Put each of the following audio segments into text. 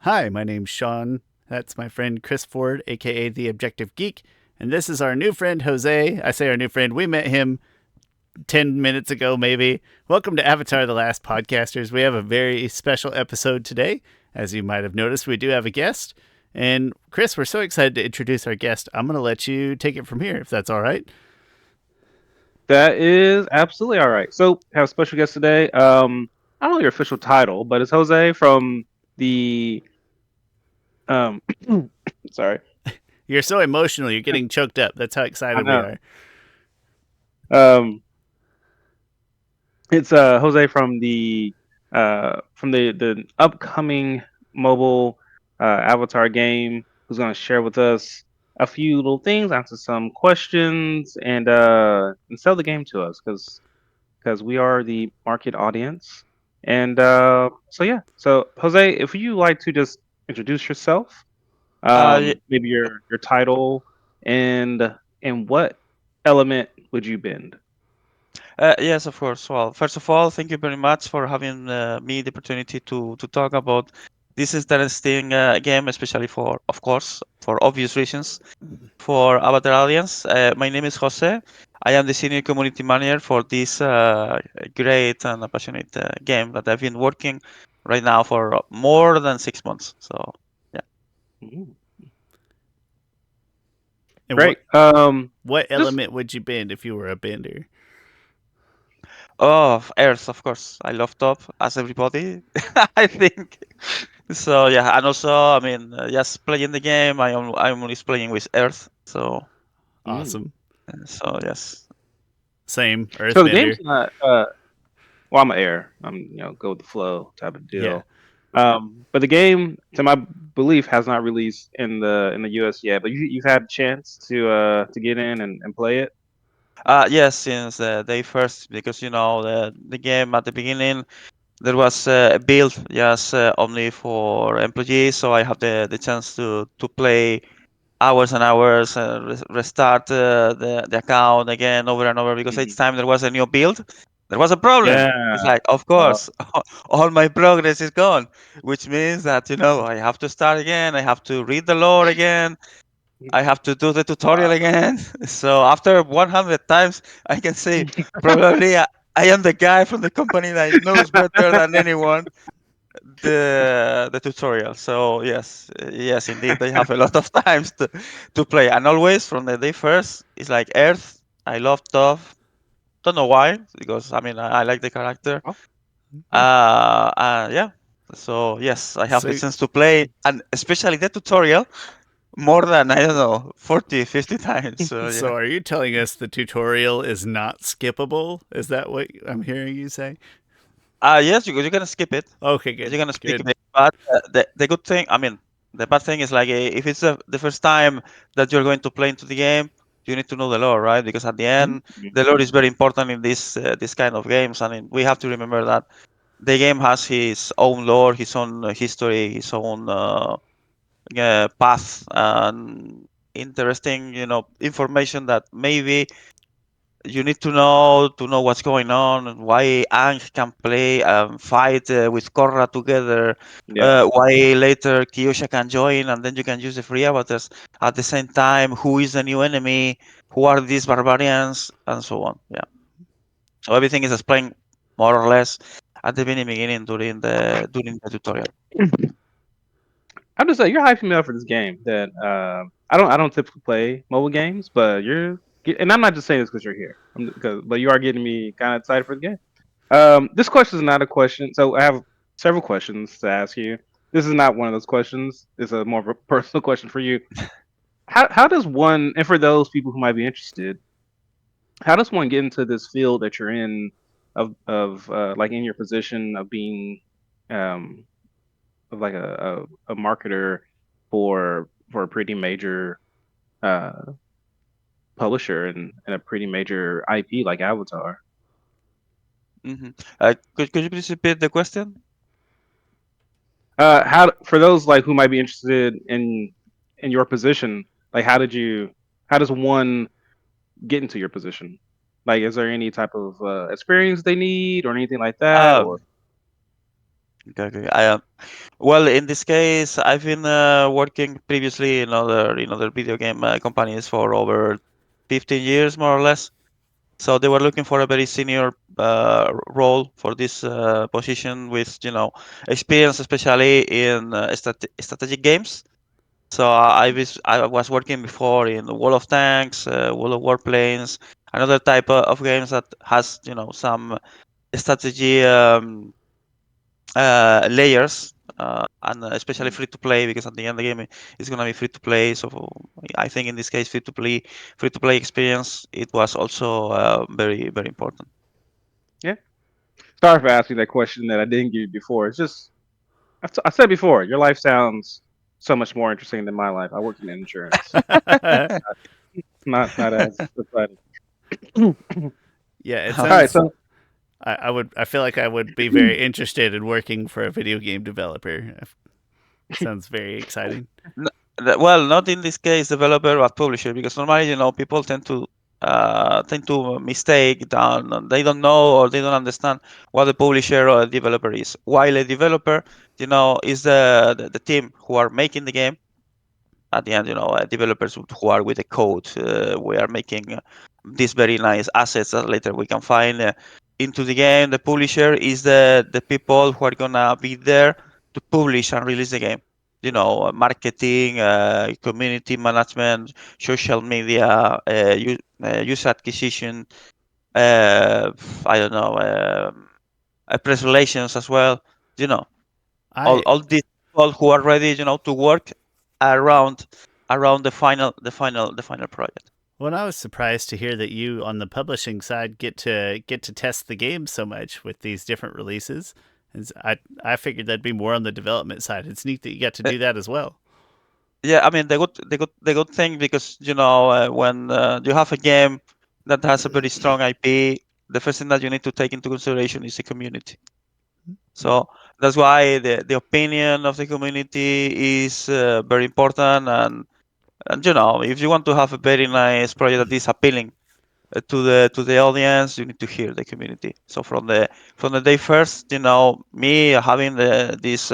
Hi, my name's Shawn. That's my friend Chris Ford, aka The Objective Geek. And this is our new friend Jose. I say our new friend, we met him 10 minutes ago, maybe. Welcome to Avatar The Last Podcasters. We have a very special episode today. As you might have noticed, we do have a guest. And Chris, we're so excited to introduce our guest. I'm going to let you take it from here, if that's all right. That is absolutely all right. So, have a special guest today. I don't know your official title, but it's Jose from the um. sorry, You're so emotional, you're getting choked up. That's how I excited we know. are. Um, it's Jose from the upcoming mobile Avatar game. Who's going to share with us a few little things, answer some questions, and sell the game to us because we are the market audience. And so yeah, so Jose, if you like to just introduce yourself, Yeah, maybe your title and what element would you bend? yes, of course. Well, first of all, thank you very much for having me the opportunity to talk about this interesting game, especially for, of course, for obvious reasons, for Avatar Alliance. My name is Jose. I am the senior community manager for this great and passionate game that I've been working right now for more than 6 months. So, yeah. Mhm. And Great. what Just element would you bend if you were a bender? Oh, Earth, of course. I love top, as everybody, I think. So yeah, and also, I mean, just playing the game, I'm only playing with Earth. So mm. Awesome. yes. Same, So the game's earthbender. not. Well, I'm an air. I'm go with the flow type of Yeah. deal. But the game, to my belief, has not released in the US yet. But you've had a chance to get in and play it. Yes, since day first, because the game at the beginning there was a build just only for employees, so I have the chance to play hours and hours, restart the account again over and over because each Mhm. time there was a new build, there was a problem. It's Yeah. like, of Uh, course, all my progress is gone, which means that I have to start again. I have to read the lore again. I have to do the tutorial wow. again. So after 100 times, I can say probably I am the guy from the company that knows better than anyone the tutorial. So yes, indeed, they have a lot of times to play, and always from the day first, it's like Earth. I love Toph. Don't know why, because I mean I like the character. Oh, yeah. Yeah. So yes, I have the So, chance to play, and especially the tutorial more than I don't know 40, 50 times. So so yeah. are you telling us the tutorial is not skippable? Is that what I'm hearing you say? Yes, you can skip it. Okay, good, You're gonna skip good. it, but the good thing, I mean, the bad thing is like if it's the first time that you're going to play into the game, you need to know the lore, right? Because at the end, Mhm. the lore is very important in this kind of games. I mean, we have to remember that the game has his own lore, his own history, his own path, and interesting, information that maybe you need to know what's going on, and why Ang can play and fight with Korra together, Yeah. why later Kyoshi can join, and then you can use the free avatars at the same time. Who is the new enemy? Who are these barbarians? And so on. Yeah. So everything is explained more or less at the very beginning during the tutorial. I'm just saying you're hyping me up for this game. That I don't typically play mobile games, but and I'm not just saying this because you're here. But you are getting me kind of excited for the game. This question is not a question, so I have several questions to ask you. This is not one of those questions. It's a more of a personal question for you. How does one, and for those people who might be interested, how does one get into this field that you're in of like in your position of being um of like a marketer for a pretty major uh publisher and a pretty major IP like Avatar? hmm could you please repeat the question? How for those like who might be interested in your position, like how does one get into your position? Like, is there any type of experience they need or anything like that? Or Okay. Well, in this case, I've been working previously in other video game companies for over 15 years, more or less. So they were looking for a very senior role for this position with, experience, especially in strategic games. So I was working before in World of Tanks, World of Warplanes, another type of games that has, some strategy layers, and especially free to play, because at the end the game is gonna be free to play. So I think in this case, free to play experience, it was also very very important. Yeah. Sorry for asking that question that I didn't give you before. It's just I said before, your life sounds so much more interesting than my life. I work in insurance. Not as exciting. Yeah, it All right, sounds. so I would. I feel like I would be very interested in working for a video game developer. Sounds very exciting. Well, not in this case developer but publisher, because normally people tend to mistake down. They don't know or they don't understand what the publisher or the developer is. While a developer, is the team who are making the game. At the end, developers who are with the code, we are making these very nice assets that later we can find into the game. The publisher is the people who are gonna be there to publish and release the game. Marketing, community management, social media, user acquisition. Uh, I don't know, press relations as well. You know, all I all these people who are ready, to work around the final project. Well, I was surprised to hear that you on the publishing side get to test the game so much with these different releases. I figured that'd be more on the development side. It's neat that you got to Uh, do that as well. yeah, I mean the good thing, because when you have a game that has a very strong IP, the first thing that you need to take into consideration is the community. So that's why the opinion of the community is very important, and if you want to have a very nice project that is appealing to the audience, you need to hear the community. So from the day first, me having this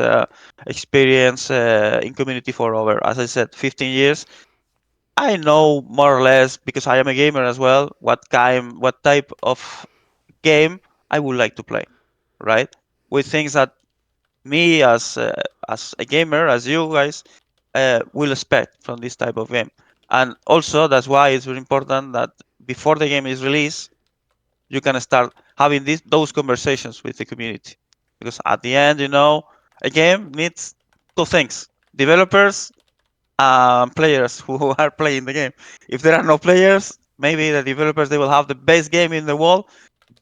experience in community for over, as I said, 15 years, I know more or less, because I am a gamer as well, what type of game I would like to play, right? With things that me as a gamer, as you guys, will expect from this type of game. And also that's why it's very important that before the game is released, you can start having those conversations with the community, because at the end, a game needs two things: developers and players who are playing the game. If there are no players, maybe the developers, they will have the best game in the world,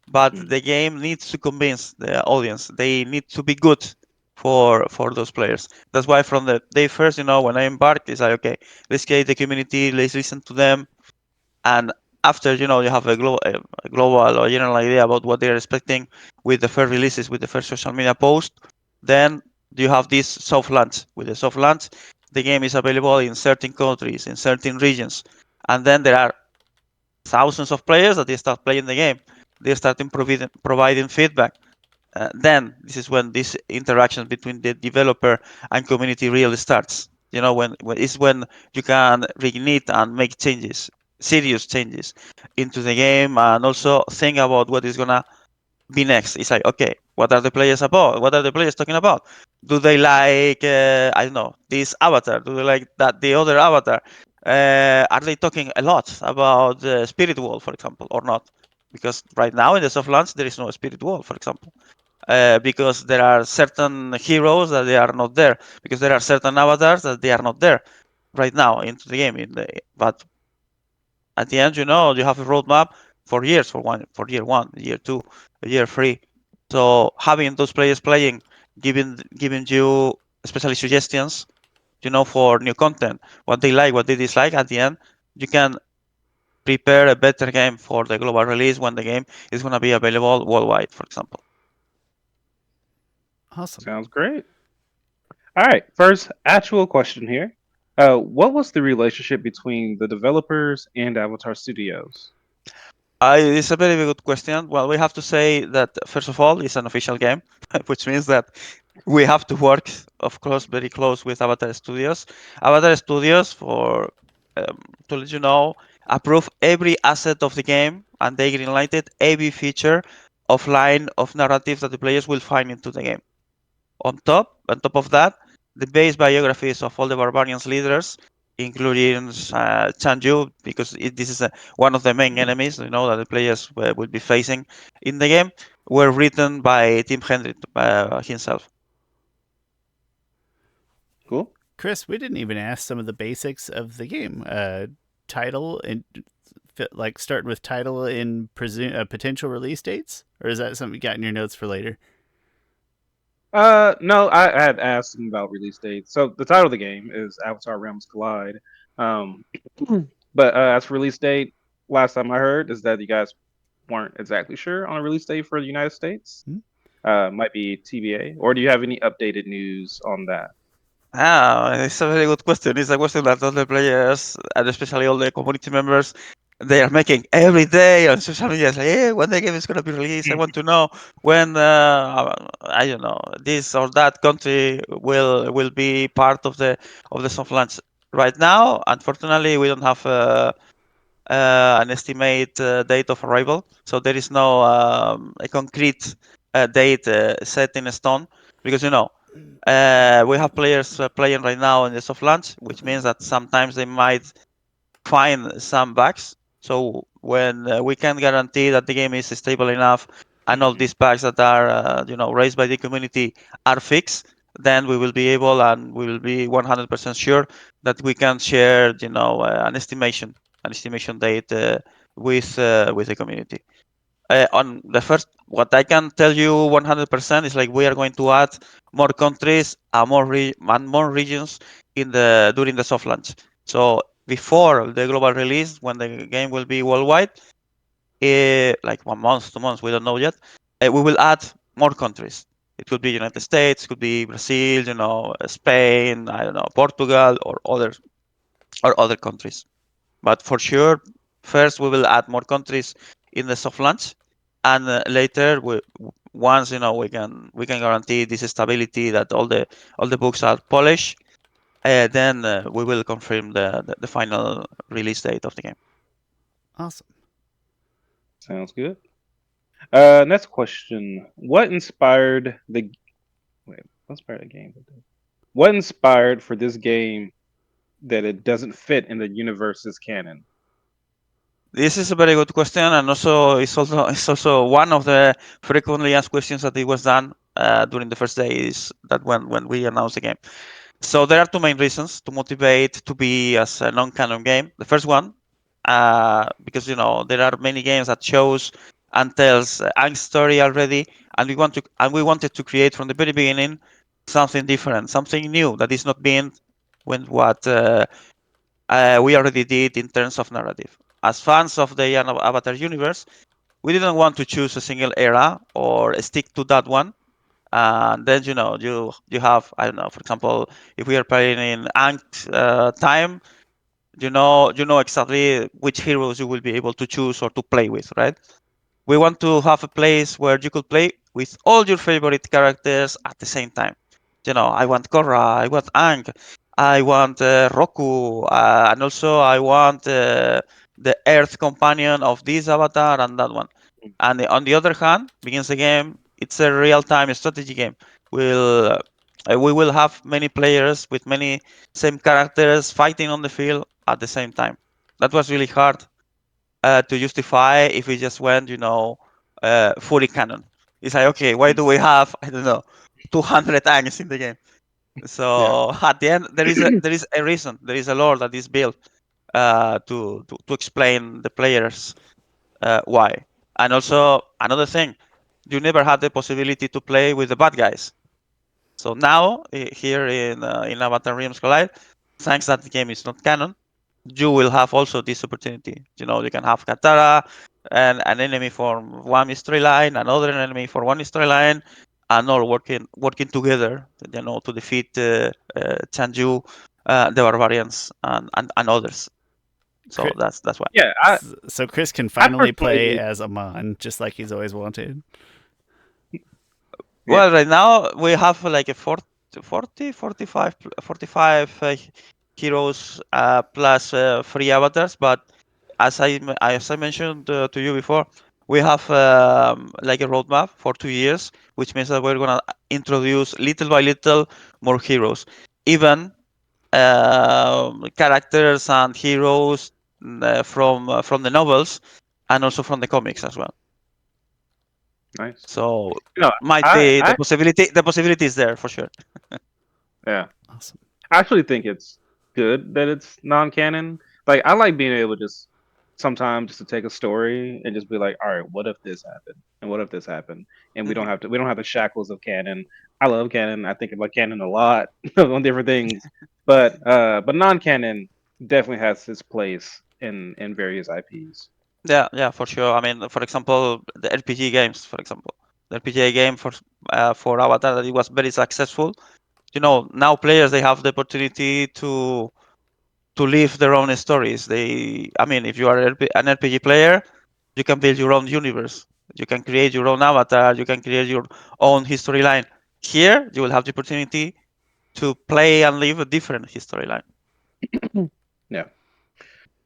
but the game needs to convince the audience. They need to be good for those players. That's why from the day first, when I embarked, it's like, okay, let's create the community, let's listen to them, and after, you have a global or general idea about what they're expecting with the first releases, with the first social media post, then you have this soft launch. With the soft launch, the game is available in certain countries, in certain regions, and then there are thousands of players that they start playing the game. They start providing feedback. Then this is when this interaction between the developer and community really starts. When you can reignite and make changes, serious changes into the game, and also think about what is gonna be next. It's like, okay, what are the players about? What are the players talking about? Do they like, I don't know, this avatar? Do they like that the other avatar? Are they talking a lot about the Spirit Wall, for example, or not? Because right now in the soft launch there is no Spirit Wall, for example, because there are certain heroes that they are not there, because there are certain avatars that they are not there right now into the game. But at the end, you have a roadmap for years, for year one, year two, year three. So having those players playing, giving you especially suggestions, for new content, what they like, what they dislike. At the end, you can prepare a better game for the global release when the game is going to be available worldwide, for example. Awesome. sounds great. All right, first actual question here. What was the relationship between the developers and Avatar Studios? It's a very good question. Well, we have to say that first of all, it's an official game, which means that we have to work, of course, very close with Avatar Studios. Avatar Studios, for um, to let you know, approve every asset of the game, and they greenlighted every feature offline of narrative that the players will find into the game. On top of that, the base biographies of all the barbarians leaders, including Chanju, because this is one of the main enemies, that the players will be facing in the game, were written by Tim Hendry himself. Cool. Chris, we didn't even ask some of the basics of the game. Title and like starting with title and potential release dates, or is that something you got in your notes for later? No, I had asked him about release dates. So the title of the game is Avatar: Realms Collide. Um, but as for release date, last time I heard is that you guys weren't exactly sure on a release date for the United States. Hmm? Might be TBA. Or do you have any updated news on that? It's a very good question. It's a question that all the players, and especially all the community members, they are making every day on social media. It's like, hey, when the game is going to be released, I want to know when, I don't know, this or that country will be part of the soft launch. Right now, unfortunately, we don't have an estimate date of arrival, so there is no a concrete date set in stone, because we have players playing right now in the soft launch, which means that sometimes they might find some bugs. So when we can guarantee that the game is stable enough and all these bugs that are raised by the community are fixed, then we will be able, and we will be 100% sure that we can share an estimation date with the community. On the first, what I can tell you 100% is, like, we are going to add more countries and more regions during the soft launch. So before the global release, when the game will be worldwide, like 1 month, 2 months, we don't know yet, we will add more countries. It could be United States, could be Brazil, Spain, I don't know, Portugal, or other countries. But for sure, first we will add more countries in the soft launch, and later, once we can guarantee this stability, that all the books are polished, then we will confirm the final release date of the game. Awesome. Sounds good. Next question. What inspired the wait? What inspired the game? What inspired for this game that it doesn't fit in the universe's canon? This is a very good question, and also it's also one of the frequently asked questions that it was done during the first days, that when we announced the game. So there are two main reasons to motivate to be as a non-canon game. The first one, because there are many games that shows and tells a story already, and we wanted to create from the very beginning something different, something new that is not being with what we already did in terms of narrative. As fans of the Avatar universe, we didn't want to choose a single era or stick to that one. And then you have, I don't know, for example, if we are playing in Ankh time, you know exactly which heroes you will be able to choose or to play with, right? We want to have a place where you could play with all your favorite characters at the same time. I want Korra, I want Aang, I want Roku, and also I want the Earth companion of this avatar and that one. And on the other hand, begins the game. It's a real-time strategy game. We will have many players with many same characters fighting on the field at the same time. That was really hard to justify if we just went, fully canon. It's like, okay, why do we have, I don't know, 200 tanks in the game? Yeah. So at the end, there is a reason, there is a lore that is built to explain the players why. And also another thing, you never had the possibility to play with the bad guys. So now, here in Avatar Realms Collide, thanks that the game is not canon, you will have also this opportunity. You can have Katara and an enemy for one storyline, another enemy for one storyline, and all working together, to defeat Chanju, the barbarians, and others. So that's why. Yeah, So Chris can I finally play personally, as Amon, just like he's always wanted. yeah, Well, right now we have like a 45 heroes plus 3 avatars. But as I mentioned to you before, we have like a roadmap for 2 years, which means that we're gonna introduce little by little more heroes, even characters and heroes from the novels and also from the comics as well. nice. So You know, might I, be I, the possibility is there for sure. yeah, Awesome. I actually think it's good that it's non-canon. Like, I like being able to just sometimes just to take a story and just be like, all right, what if this happened? And what if this happened? And Mhm. we don't have the shackles of canon. I love canon. I think about canon a lot on different things. But non-canon definitely has its place in various IPs. Yeah, for sure. I mean, for example, the RPG games, for example, the RPG game for Avatar that it was very successful. Now players they have the opportunity to live their own stories. I mean, if you are an RPG player, you can build your own universe. You can create your own avatar. You can create your own history line. Here, you will have the opportunity to play and live a different history line. Yeah.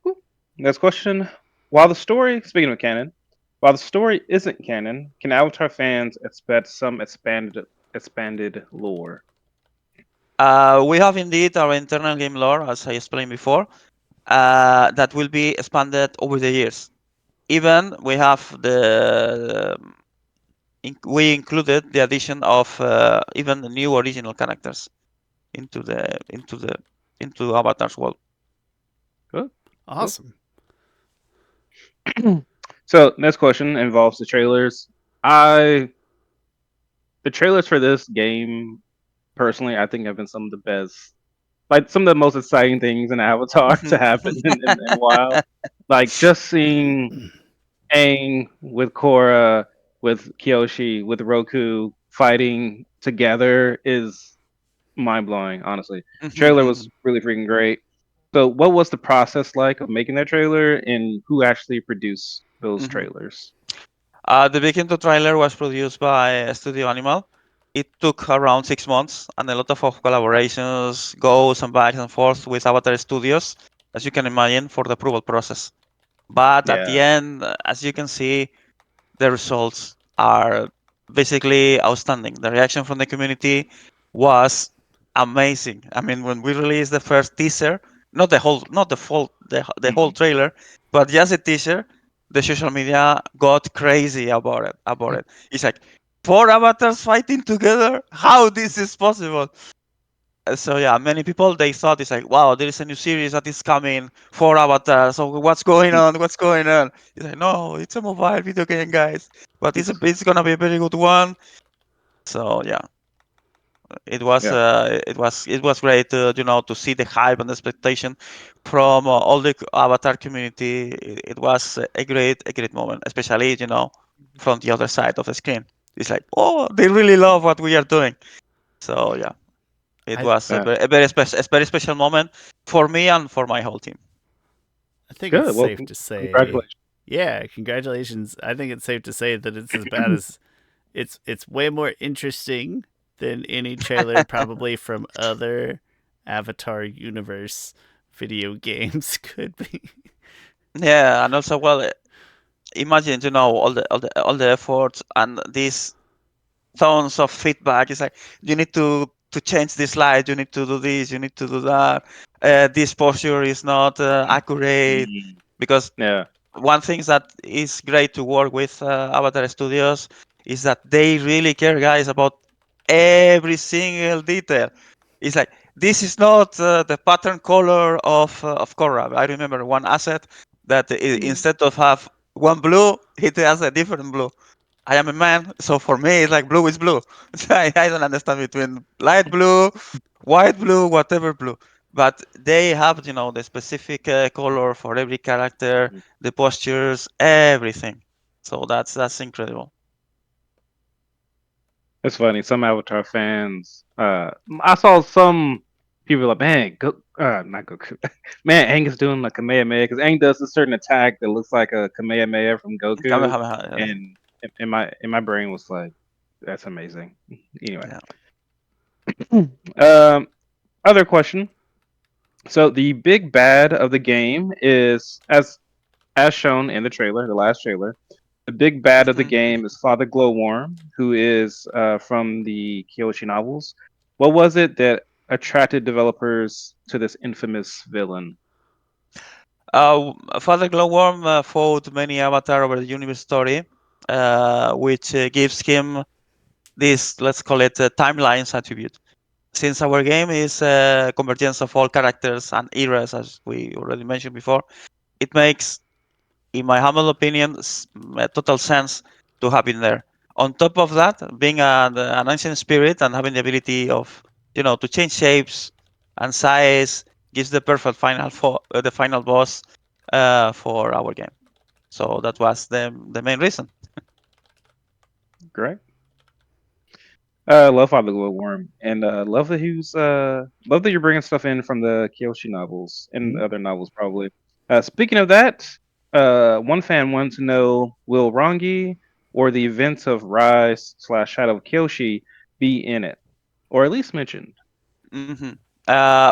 Cool. Next question. While the story, speaking of canon, while the story isn't canon, can Avatar fans expect some expanded lore? We have indeed our internal game lore, as I explained before, that will be expanded over the years. Even we have we included the addition of even the new original characters into into Avatar's world. Good. Good. Awesome. So next question involves the trailers. I the trailers for this game personally I think have been some of the best, like some of the most exciting things in Avatar to happen in a while. Like just seeing Aang with Korra, with Kyoshi, with Roku fighting together is mind blowing, honestly. Trailer was really freaking great. So what was the process like of making that trailer and who actually produced those trailers? The Big Into trailer was produced by Studio Animal. It took around 6 months and a lot of collaborations, goes and back and forth with Avatar Studios, as you can imagine, for the approval process. But at the Yeah. end, as you can see, the results are basically outstanding. The reaction from the community was amazing. I mean, when we released the first teaser, not the full, the whole Mhm. trailer, but just a teaser, the social media got crazy about it. It's like 4 avatars fighting together. How this is possible? So yeah, many people they thought it's like, wow, there is a new series that is coming for Avatar. So what's going on? What's going on? It's like, no, it's a mobile video game, guys. But it's gonna be a very good one. So yeah, Yeah. it was great, to see the hype and expectation from all the Avatar community. It was a great moment, especially from the other side of the screen. It's like, oh, they really love what we are doing. So yeah. It I was Yeah. a very special moment for me and for my whole team. I think it's Good. Well, safe to say, congratulations. yeah, congratulations. I think it's safe to say that it's as bad as it's way more interesting than any trailer probably from other Avatar universe video games could be. Yeah, and also, well, imagine all the efforts and these tons of feedback. It's like you need to change this slide, you need to do this, you need to do that. This posture is not accurate Mm. because Yeah. one thing that is great to work with Avatar Studios is that they really care, guys, about every single detail. It's like this is not the pattern color of Korra. I remember one asset that Mm. instead of have one blue, it has a different blue. I am a man, so for me it's like blue is blue. I don't understand between light blue, white blue, whatever blue. But they have, the specific color for every character, the postures, everything. So that's incredible. It's funny. Some Avatar fans, I saw some people like, man, Not Goku. Man, Aang is doing a Kamehameha because Aang does a certain attack that looks like a Kamehameha from Goku, Kamehameha, yes. and in my brain was like, that's amazing. Anyway, Yeah. um, other question. So the big bad of the game is as shown in the trailer, the last trailer. The big bad of the Mhm. game is Father Glowworm, who is from the Kyoshi novels. What was it that attracted developers to this infamous villain? Father Glowworm fought many Avatar over the universe story, which gives him this, let's call it, timelines attribute. Since our game is a convergence of all characters and eras, as we already mentioned before, it makes, in my humble opinion, total sense to have it there. On top of that, being an ancient spirit and having the ability of, to change shapes and size gives the perfect the final boss for our game. So that was the main reason. Great. Love Father Glowworm, and love that you're bringing stuff in from the Kyoshi novels and Mhm. other novels probably. Speaking of that, one fan wanted to know: will Rangi or the events of Rise / Shadow of Kyoshi be in it, or at least mentioned? hmm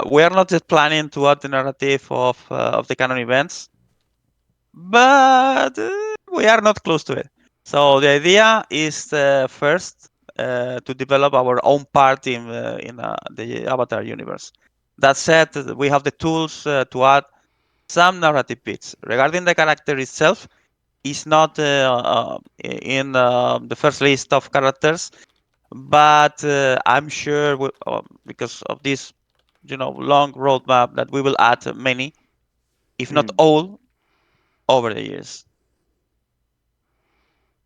we are not just planning to add the narrative of the canon events, but we are not close to it. So the idea is first to develop our own part in the Avatar universe. That said, we have the tools to add some narrative bits. Regarding the character itself, is not in the first list of characters, but I'm sure because of this, long roadmap that we will add many, if not Mm, all, over the years.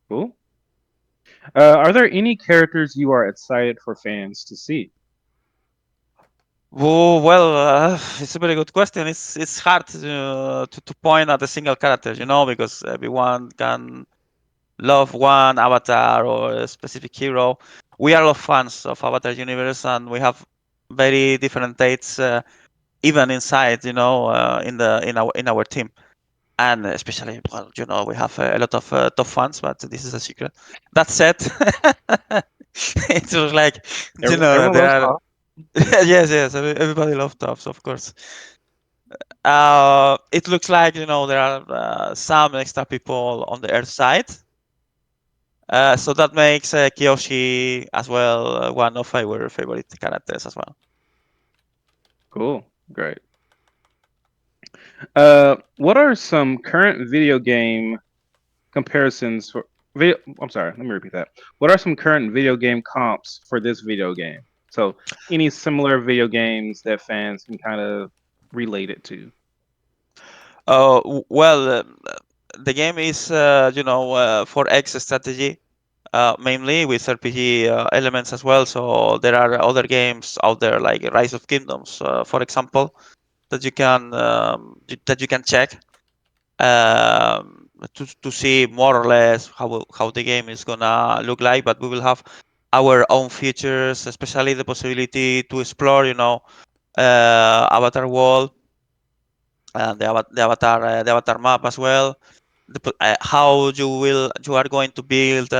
cool. Are there any characters you are excited for fans to see? Oh, well, it's a very good question. It's hard to point at a single character, because everyone can love one avatar or a specific hero. We are all fans of Avatar universe, and we have very different takes, even inside, in our team, and especially, well, we have a lot of top fans, but this is a secret. That said, it was like, Everyone there loves are. Toph. Yes, yes, everybody loves tops, of course. It looks like there are some extra people on the Earth side, so that makes Kyoshi as well one of our favorite characters as well. Cool. Great. What are some current video game comparisons for video? I'm sorry, let me repeat that. What are some current video game comps for this video game? So, any similar video games that fans can kind of relate it to? Well, the game is for X strategy, mainly with RPG elements as well. So there are other games out there like Rise of Kingdoms, for example, that you can check to see more or less how the game is gonna look like. But we will have our own features, especially the possibility to explore, Avatar World and the Avatar map as well. How you are going to build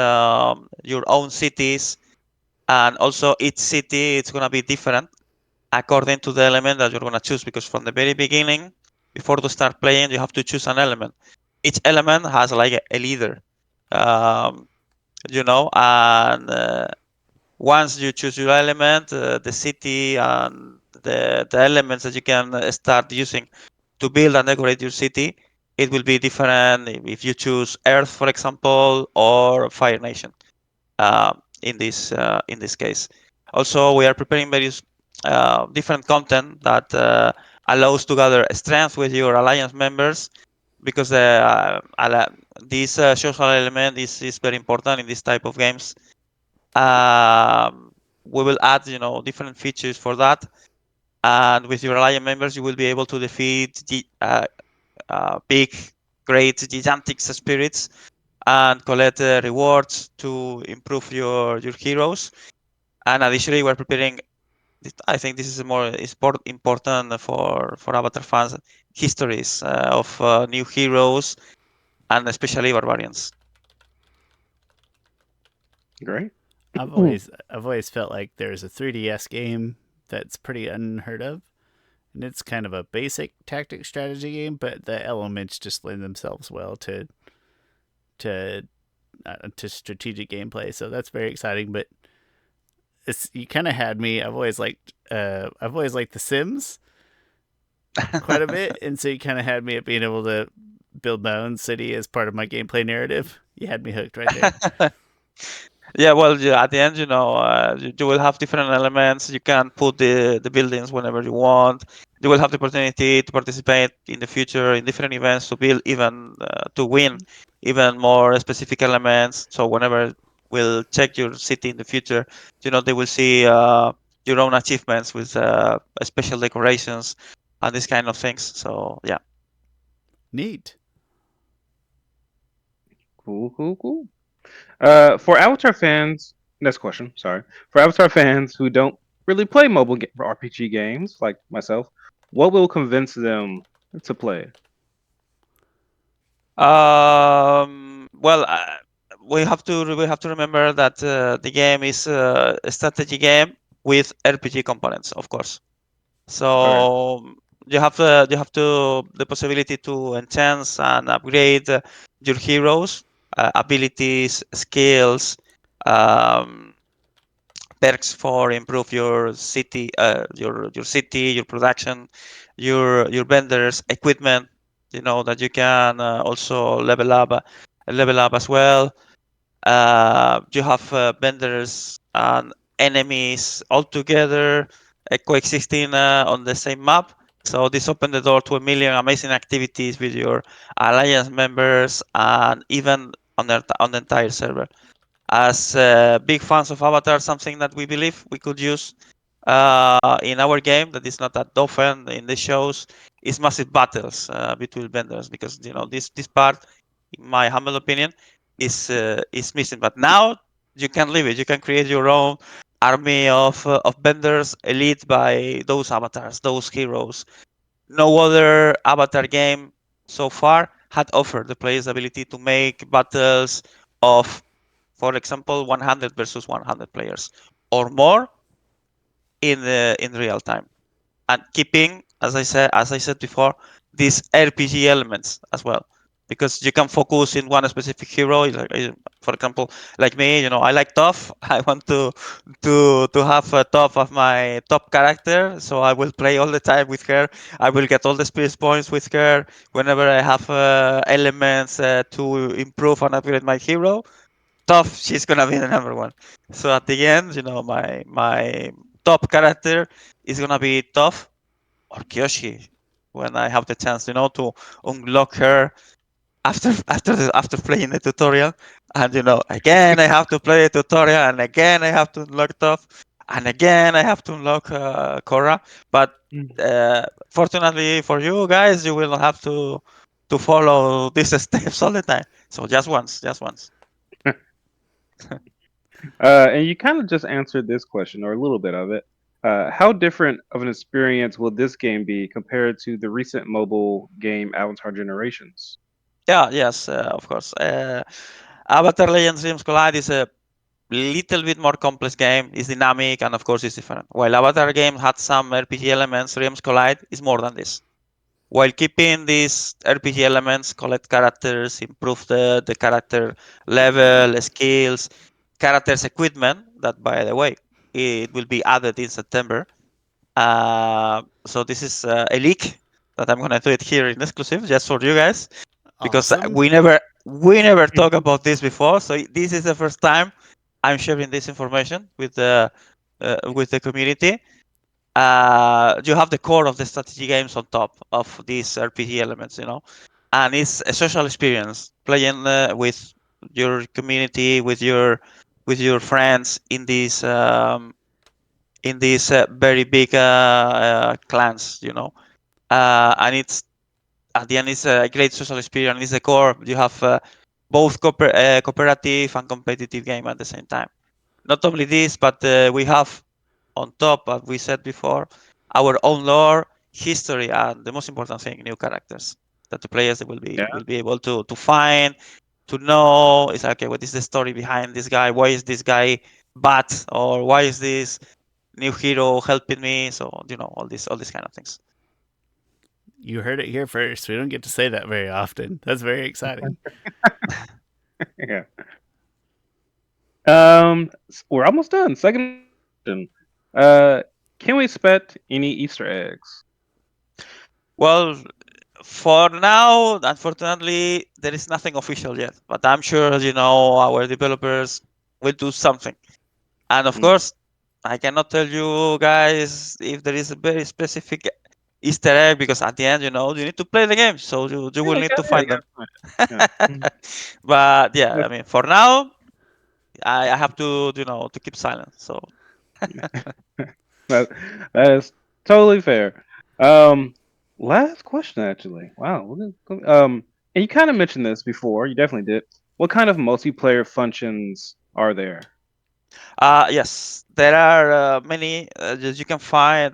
your own cities, and also each city it's gonna be different according to the element that you're gonna choose. Because from the very beginning, before to start playing, you have to choose an element. Each element has like a leader, um, and once you choose your element, the city and the elements that you can start using to build and decorate your city, it will be different if you choose Earth, for example, or Fire Nation. In this case, also we are preparing various different content that allows to gather strength with your alliance members, because this social element is very important in this type of games. We will add different features for that, and with your alliance members you will be able to defeat the big, great, gigantic spirits and collect rewards to improve your heroes. And additionally, we're preparing I think this is more important for Avatar fans. Histories of new heroes and especially barbarians. Great. I've always felt like there's a 3DS game that's pretty unheard of, and it's kind of a basic tactic strategy game, but the elements just lend themselves well to to strategic gameplay. So that's very exciting. But you kind of had me. I've always liked The Sims quite a bit, and so you kind of had me at being able to build my own city as part of my gameplay narrative. You had me hooked right there. Yeah, well, yeah, at the end, you will have different elements. You can put the buildings whenever you want. You will have the opportunity to participate in the future in different events to build even to win even more specific elements. So whenever we'll check your city in the future, they will see your own achievements with special decorations and these kind of things. So yeah. Neat. Cool, cool, cool. For Avatar fans, next question. Sorry. For Avatar fans who don't really play RPG games like myself, what will convince them to play? Well, we have to remember that the game is a strategy game with RPG components, of course. Okay. So you have to the possibility to enhance and upgrade your heroes, abilities, skills, um, perks for improve your city, your production, your vendors, equipment. That you can also level up as well. You have vendors and enemies all together coexisting on the same map. So this opened the door to a million amazing activities with your alliance members and even on the entire server. As big fans of Avatar, something that we believe we could use in our game that is not that often in the shows is massive battles between vendors, because this part, in my humble opinion, is missing. But now you can leave it. You can create your own army of vendors, elite by those avatars, those heroes. No other Avatar game so far had offered the player's ability to make battles of, for example, 100 versus 100 players or more in real time, and keeping, as I said before, these RPG elements as well, because you can focus in one specific hero. For example, like me, I like tough. I want to have a top of my top character, so I will play all the time with her. I will get all the spirit points with her whenever I have elements to improve and upgrade my hero. Tough, she's gonna be the number one. So at the end, my top character is gonna be Tough or Kyoshi when I have the chance, to unlock her after playing the tutorial. And again I have to play the tutorial, and again I have to unlock Tough, and again I have to unlock Korra. But fortunately for you guys, you will not have to follow these steps all the time. So just once. And you kind of just answered this question, or a little bit of it. How different of an experience will this game be compared to the recent mobile game Avatar Generations? Yeah, yes, of course. Avatar Legends Realms Collide is a little bit more complex game. It's dynamic, and of course it's different. While Avatar game had some RPG elements, Realms Collide is more than this. While keeping these RPG elements, collect characters, improve the character level, skills, characters equipment, that by the way, it will be added in September. So this is a leak that I'm gonna do it here in exclusive just for you guys, because Awesome. we never talked about this before. So this is the first time I'm sharing this information with the community. You have the core of the strategy games on top of these RPG elements, and it's a social experience playing with your community, with your friends in these very big clans, and it's at the end it's a great social experience. It's the core. You have both cooperative and competitive game at the same time. Not only this, but we have on top, as we said before, our own lore, history, and the most important thing, new characters that the players Yeah. will be able to find, to know. It's like, okay, what is the story behind this guy? Why is this guy bad, or why is this new hero helping me? So all these kind of things. You heard it here first. We don't get to say that very often. That's very exciting. Yeah. We're almost done. Second question. Uh, can we expect any Easter eggs? Well, for now, unfortunately, there is nothing official yet, but I'm sure our developers will do something. And of Mm. course, I cannot tell you guys if there is a very specific Easter egg because at the end, you need to play the game, so you will need to Yeah, find you them. gotta find it. Yeah. Mm. But yeah, I mean, for now, I have to keep silent. So That that is totally fair. Um, last question actually. Wow. And you kind of mentioned this before. You definitely did. What kind of multiplayer functions are there? yes, there are many that you can find.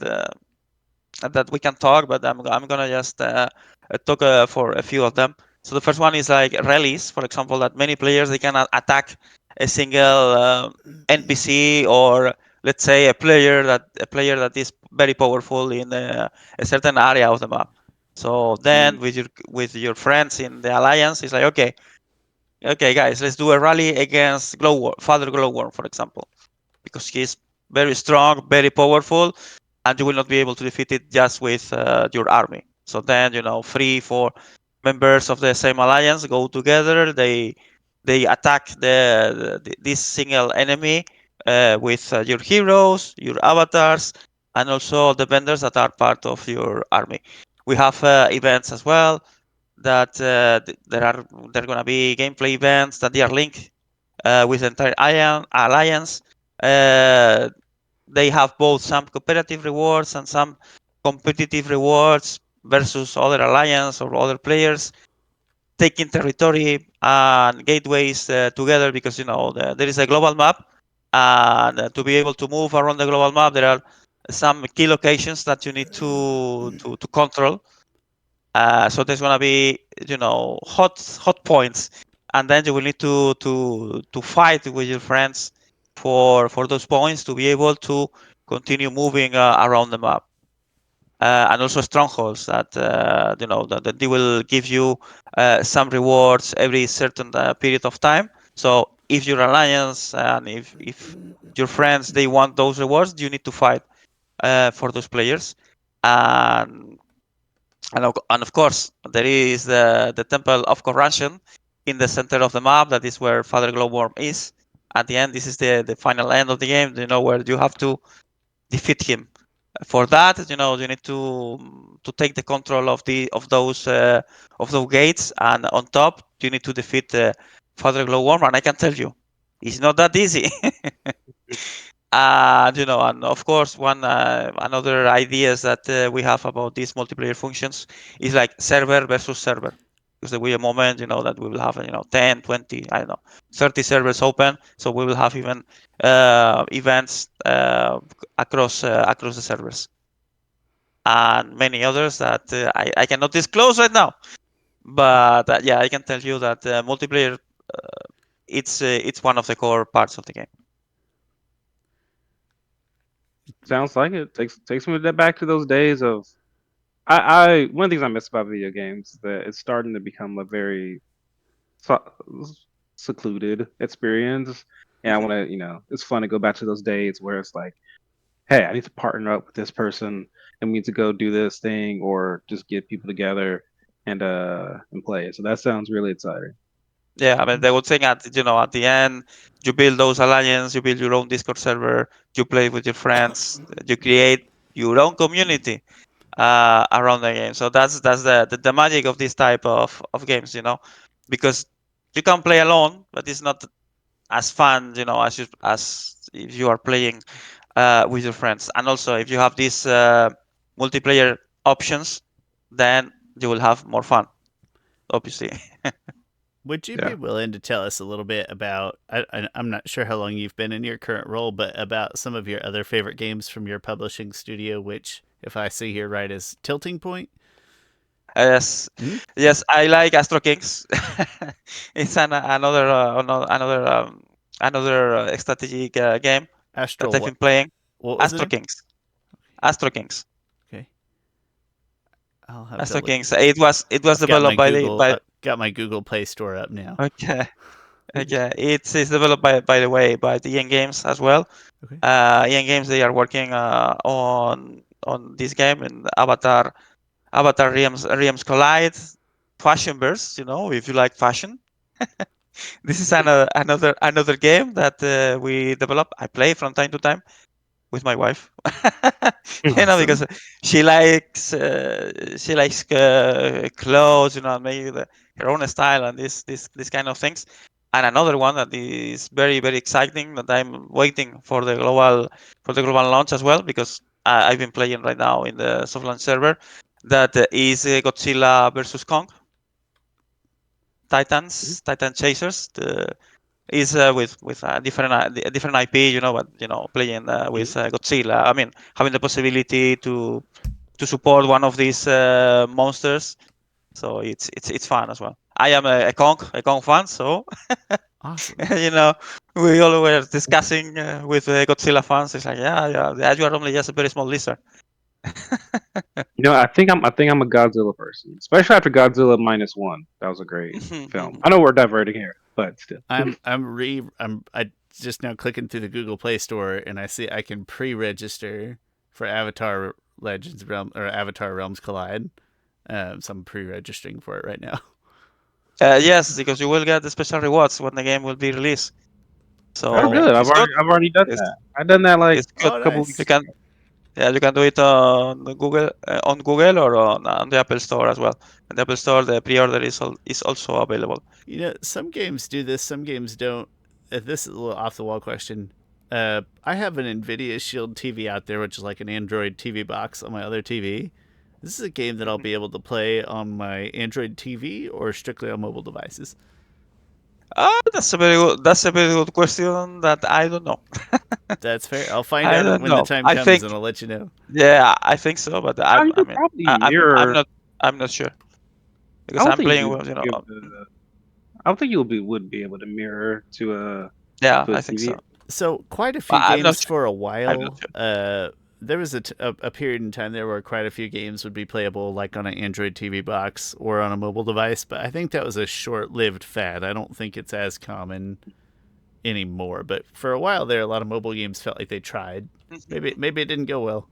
That we can talk, but I'm gonna just talk for a few of them. So the first one is like rallies, for example, that many players they can attack a single NPC, or let's say a player that is very powerful in a certain area of the map. So then Mm. with your friends in the alliance, it's like, okay guys, let's do a rally against Father Glowworm, for example, because he's very strong, very powerful, and you will not be able to defeat it just with your army. So then, 3, 4 members of the same alliance go together. They attack this single enemy with your heroes, your avatars, and also the vendors that are part of your army. We have events as well that there are gonna be gameplay events that they are linked with the entire alliance. Uh, they have both some cooperative rewards and some competitive rewards versus other alliance or other players, taking territory and gateways together, because there is a global map, and to be able to move around the global map, there are some key locations that you need to control. So there's gonna be hot points, and then you will need to fight with your friends for those points to be able to continue moving around the map. And also strongholds that that they will give you some rewards every certain period of time. So if your alliance and if your friends they want those rewards, you need to fight for those players. And and of course, there is the Temple of Corruption in the center of the map. That is where Father Glowworm is. At the end, this is the final end of the game. Where you have to defeat him. For that, you need to take the control of those gates, and on top, you need to defeat Father Glowworm. And I can tell you, it's not that easy. And of course, one another ideas that we have about these multiplayer functions is like server versus server. Because there will be a moment, that we will have, 10, 20, I don't know, 30 servers open. So we will have even events across the servers, and many others that I cannot disclose right now. But yeah, I can tell you that multiplayer, it's one of the core parts of the game. Sounds like it. Takes me back to those days of I one of the things I miss about video games is that it's starting to become a very so- secluded experience. And I want to, it's fun to go back to those days where it's like, hey, I need to partner up with this person and we need to go do this thing or just get people together and play it. So that sounds really exciting. Yeah, I mean, the good thing at the end, you build those alliance, you build your own Discord server, you play with your friends, you create your own community around the game. So that's the magic of this type of games, because you can play alone, but it's not as fun, as if you are playing with your friends. And also, if you have these multiplayer options, then you will have more fun, obviously. Would you Yeah. be willing to tell us a little bit about? I'm not sure how long you've been in your current role, but about some of your other favorite games from your publishing studio, which, if I see here right, is Tilting Point. Yes, Hmm? yes, I like Astro Kings. It's another strategic game that Astral I've what? been playing. What was the Astro name? Kings. Astro Kings. Okay, I'll have to Astro look. Kings. It was I've got my developed by the Google by. got my Google Play Store up now. Okay. Okay. It's developed by the way by the Yen Games as well. Okay. Yen Games, they are working on this game in Avatar Realms Collide, Fashionverse. If you like fashion. This is another game that we develop. I play from time to time with my wife. Awesome. Because she likes clothes, maybe her own style and this kind of things. And another one that is very very exciting that I'm waiting for the global launch as well, because I've been playing right now in the soft launch server. That is Godzilla versus Kong. Titan Chasers. Is with a different IP, but playing with Godzilla. I mean, having the possibility to support one of these monsters, so it's fun as well. I am a Kong fan, so Awesome. we all were discussing with Godzilla fans. It's like, yeah, you are only just a very small lizard. I think I'm a Godzilla person, especially after Godzilla -1. That was a great film. I know we're diverting here, but still. I just now clicking through the Google Play Store and I see I can pre-register for Avatar Legends Realm or Avatar Realms Collide. So I'm pre-registering for it right now. Yes, because you will get the special rewards when the game will be released. Oh, So good. I've it's good. already done It's, that. I've done that like it's good. Oh, a couple nice. weeks ago. You can do it on Google or on the Apple Store as well. On the Apple Store, the pre-order is also available. Some games do this, some games don't. This is a little off the wall question. I have an NVIDIA Shield TV out there, which is like an Android TV box on my other TV. This is a game that I'll be able to play on my Android TV or strictly on mobile devices. That's a very good question that I don't know. That's fair. I'll find I out don't when the know. time I comes think, and I'll let you know. yeah, I think so, but Oh, I you I could mean, probably I'm mirror. not sure, I because don't I'm think playing you'd with be able to. I don't think you would be able to mirror yeah, to a I think TV. so. So quite a But few I'm not games sure. for a I'm not while. sure. There was a period in time there where quite a few games would be playable like on an Android TV box or on a mobile device, but I think that was a short-lived fad. I don't think it's as common anymore. But for a while there, a lot of mobile games felt like they tried. Maybe it didn't go well.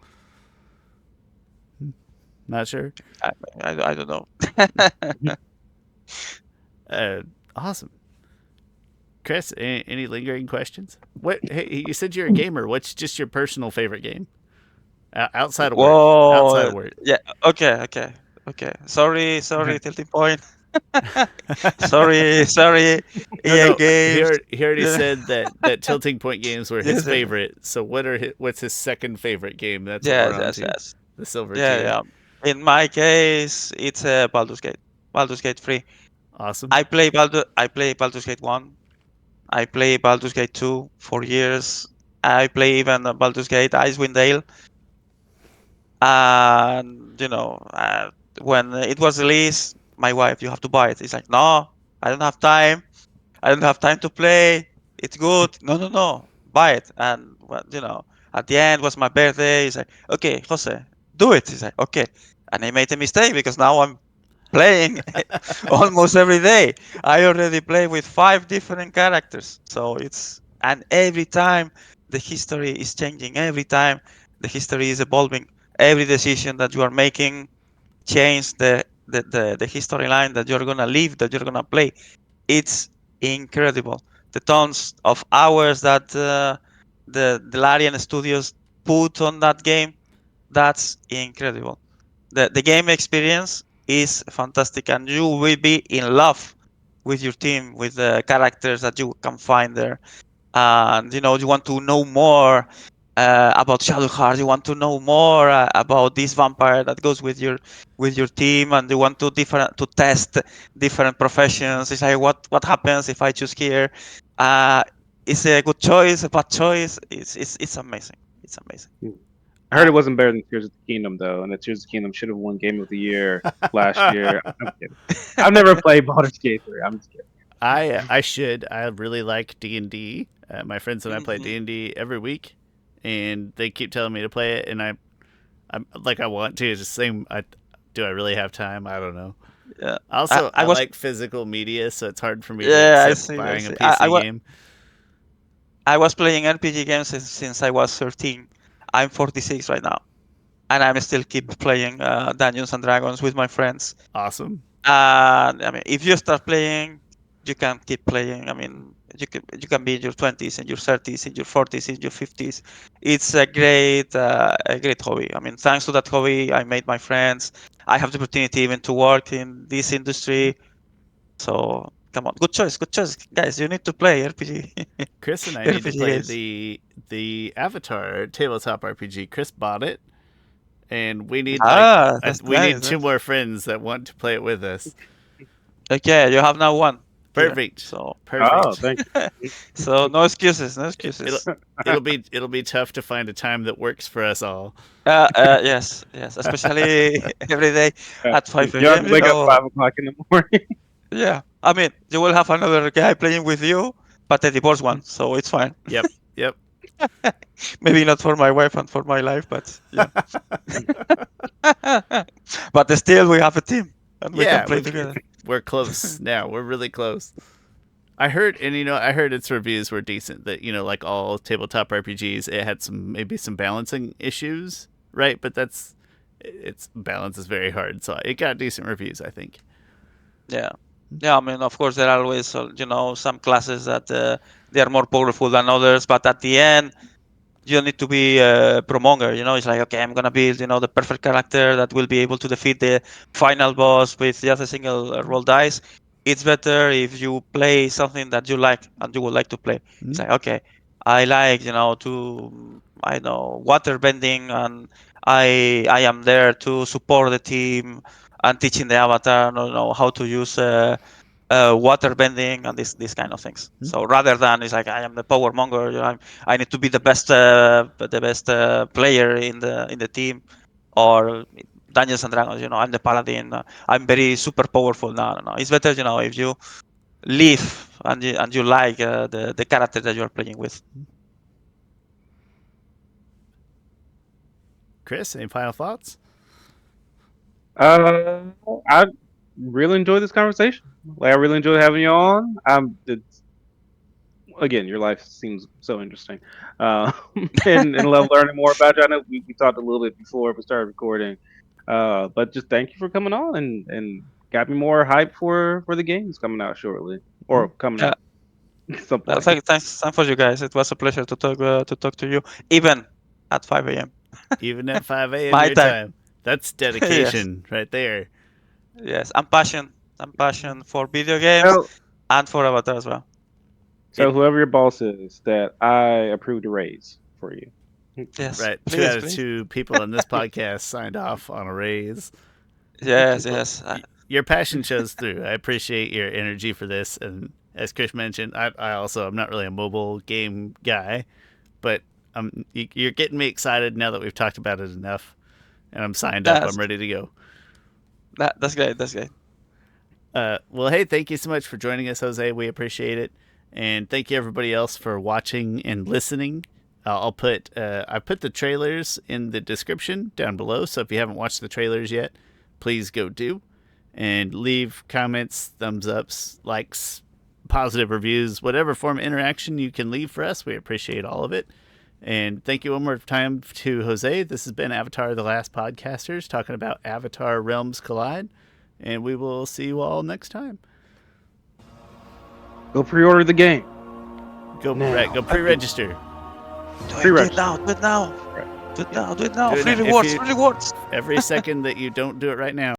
Not sure. I don't know. Uh, awesome, Chris. Any lingering questions? What? Hey, you said you're a gamer. What's just your personal favorite game outside of work? Outside Whoa. of work. Yeah. Okay. Sorry, Tilting Point. Sorry, No, EA no. Games. He already Yeah. said that Tilting Point games were his Yes, favorite. So what's his second favorite game? That's what we're yes, on yes, to. yes. The silver Yeah, tier. yeah. In my case, it's Baldur's Gate. Baldur's Gate 3. Awesome. I play Baldur's Gate 1. I play Baldur's Gate 2 for years. I play even Baldur's Gate Icewind Dale. And when it was released, my wife, you have to buy it. It's like, no, I don't have time. I don't have time to play. It's good. No, no, no. Buy it. And at the end was my birthday. He's like, okay, Jose, do it. He's like, okay. And I made a mistake because now I'm playing almost every day. I already play with 5 different characters. And every time the history is changing. Every time the history is evolving. Every decision that you are making change the history line that you're gonna live, that you're gonna play. It's incredible. The tons of hours that the Larian Studios put on that game, that's incredible. The game experience is fantastic, and you will be in love with your team, with the characters that you can find there. And you want to know more. about Shadowheart. You want to know more about this vampire that goes with your team, and you want to test different professions. It's like what happens if I choose here? Uh, is it a good choice, a bad choice? It's amazing. It's amazing. I heard it wasn't better than Tears of the Kingdom though, and that Tears of the Kingdom should have won Game of the Year last year. I'm kidding. I've never played Baldur's Gate 3. I'm just kidding. I should. I really like D&D. My friends and I play Mhm. D&D every week, and they keep telling me to play it, and I'm like I want to. It's the same. Do I really have time? I don't know. Yeah. Also, I I was like physical media, so it's hard for me to yeah, I accept see, I buying a see. PC game. I was playing RPG games since I was 13. I'm 46 right now, and I'm still keep playing Dungeons and Dragons with my friends. Awesome. And I mean, if you start playing, you can keep playing. I mean, you can be in your 20s, in your 30s, in your 40s, in your 50s. It's a great hobby. I mean, thanks to that hobby, I made my friends. I have the opportunity even to work in this industry. So come on, good choice, guys. You need to play RPG, Chris and I need to RPG play games. the Avatar tabletop RPG. Chris bought it, and we need That's we nice. need two more friends that want to play it with us. Okay, you have now one here. Perfect. So Oh, Perfect. thank you. so no excuses, no It'll excuses. it'll be tough to find a time that works for us all. Yes, yes, especially every day at You have 5 to a.m. wake up 5 o'clock in the morning. Yeah. I mean, you will have another guy playing with you, but a divorced one, so it's fine. Yep. Yep. Maybe not for my wife and for my life, but yeah. But still, we have a team and we can Yeah, play together. we're close now. We're really close. I heard, and I heard its reviews were decent. That like all tabletop RPGs, it had maybe some balancing issues, right? But its balance is very hard, so it got decent reviews, I think. Yeah. Yeah, I mean, of course, there are always, some classes that they are more powerful than others, but at the end, you don't need to be a promonger. It's like, okay, I'm gonna build, the perfect character that will be able to defeat the final boss with just a single roll dice. It's better if you play something that you like and you would like to play. It's like, okay, I like, I know, water bending, and I am there to support the team and teaching the avatar, how to use water bending and this kind of things. So rather than it's like I am the power monger, I need to be the best player in the team, or Dungeons and Dragons. I'm the paladin. I'm very super powerful. No, no, no. It's better, if you live and you like the character that you are playing with. Chris, any final thoughts? I really enjoyed this conversation. Like, I really enjoyed having you on. Again, your life seems so interesting, uh, and love learning more about you. I know we talked a little bit before we started recording, but just thank you for coming on and got me more hype for the games coming out shortly or coming Yeah. out at some point. Thanks for you guys. It was a pleasure to talk to you, even at 5 a.m. Even at 5 a.m. my your time. time. That's Yes. dedication right there. Yes, I'm passion for video games So, and for Avatar as well. so whoever your boss is, that I approve the raise for you. Yes, Right. Two please, out of please. two people on this podcast signed off on a raise. Yes, Well, yes. your passion shows through. I appreciate your energy for this. And as Chris mentioned, I also am not really a mobile game guy, but you're getting me excited now that we've talked about it enough. And I'm signed up. That's I'm ready to go. that's great. That's great. Well, hey, thank you so much for joining us, Jose. We appreciate it. And thank you everybody else for watching and listening. I put the trailers in the description down below. So if you haven't watched the trailers yet, please go do. And leave comments, thumbs ups, likes, positive reviews, whatever form of interaction you can leave for us. We appreciate all of it. And thank you one more time to Jose. This has been Avatar The Last Podcasters talking about Avatar Realms Collide. And we will see you all next time. Go pre-order the game. Go Now. go pre-register. Do it now. Do it now. Right. Do it now. Do it now. Do it Free now. rewards. Free rewards. Every second that you don't do it right now